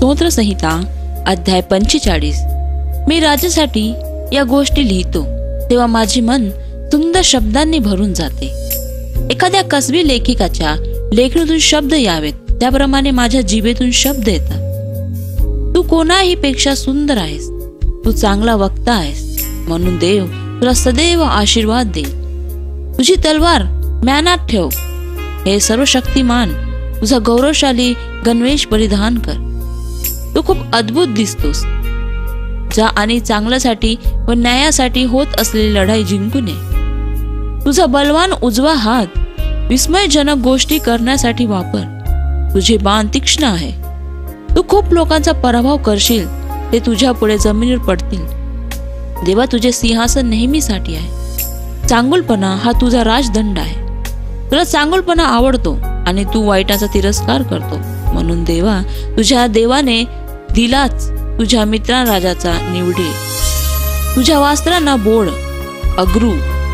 स्तोत्र संहिता अध्याय 45। मी राजासाठी या गोष्टी लिहितो तेव्हा माझे मन सुंदर शब्दांनी भरून जाते। एखाद्या कसबी लेखिकाच्या लेखणीतून शब्द यावेत त्याप्रमाणे माझ्या जिभेतून शब्द येतात। तू कोणाही पेक्षा सुंदर आहेस, तू चांगला वक्ता आहेस, म्हणून देव तुला सदैव आशीर्वाद दे। तुझी तलवार म्यानात ठेव, हे सर्वशक्तिमान तुझा गौरवशाली गणवेश परिधान कर। तू खूप अद्भुत दिसतोस, जा आणि चांगल्यासाठी व न्यायासाठी होत असलेली लढाई जिंकून ये। तुझा बलवान उजवा हात विस्मयजनक गोष्टी करण्यासाठी वापर, तुझे बाण तीक्ष्ण आहे। तू खूप लोकांचा पराभव करशील, ते तुझ्या पुढे जमिनीवर पडतील। देवा, तुझे सिंहासन नेहमीसाठी आहे। चांगुलपणा हा तुझा राजदंड आहे। तुला चांगुलपणा आवडतो आणि तू वाईटाचा तिरस्कार करतो, म्हणून देवा तुझ्या देवाने दिलाच तुझ्या मित्रा राजाचा निवडे। तुझ्या वस्त्रांना बोळ, अगरू,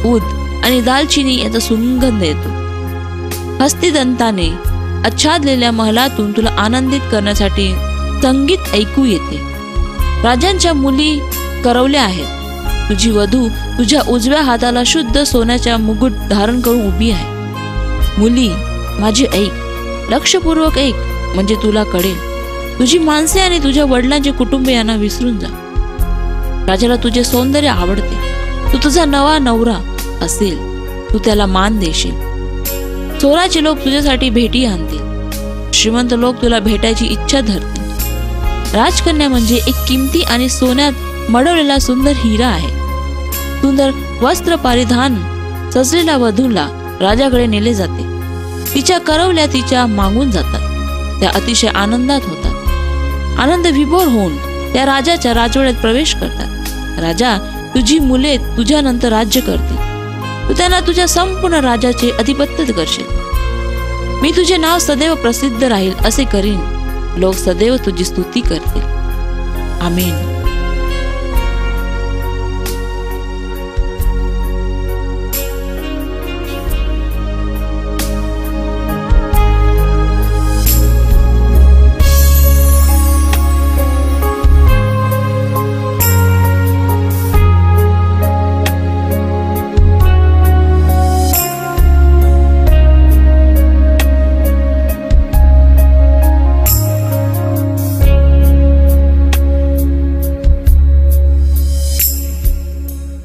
उद आणि दालचिनी याचा सुगंध येतो। हस्तिदंताने आच्छादलेल्या महलातून तुला आनंदित करण्यासाठी संगीत ऐकू येते। राजांच्या मुली करवल्या आहेत, तुझी वधू तुझ्या उजव्या हाताला शुद्ध सोन्याच्या मुकुट धारण करून उभी आहे। मुली माझी ऐक, लक्षपूर्वक ऐक, म्हणजे तुला कळेल। तुझी माणसे आणि तुझ्या वडिलांचे कुटुंबियांना विसरून जा। राजाला तुझे सौंदर्य आवडते। तू तुझा नवा नवरा असेल, तू त्याला मान देशील। चोराचे लोक तुझ्यासाठी भेटी आणतील, श्रीमंत लोक तुला भेटायची इच्छा धरतील। राजकन्या म्हणजे एक किमती आणि सोन्यात मडवलेला सुंदर हिरा आहे। सुंदर वस्त्र परिधान सजलेल्या वधूला राजाकडे नेले जाते। तिच्या करवल्या तिच्या मागून जातात, त्या अतिशय आनंदात होतात। आनंद विभोर होऊन त्या राजाच्या राजवाड्यात प्रवेश करतात। राजा, तुझी मुले तुझ्यानंतर राज्य करतील, तू त्यांना तुझ्या संपूर्ण राज्याचे अधिपत्य करशील। मी तुझे नाव सदैव प्रसिद्ध राहील असे करीन, लोक सदैव तुझी स्तुती करतील। आमेन।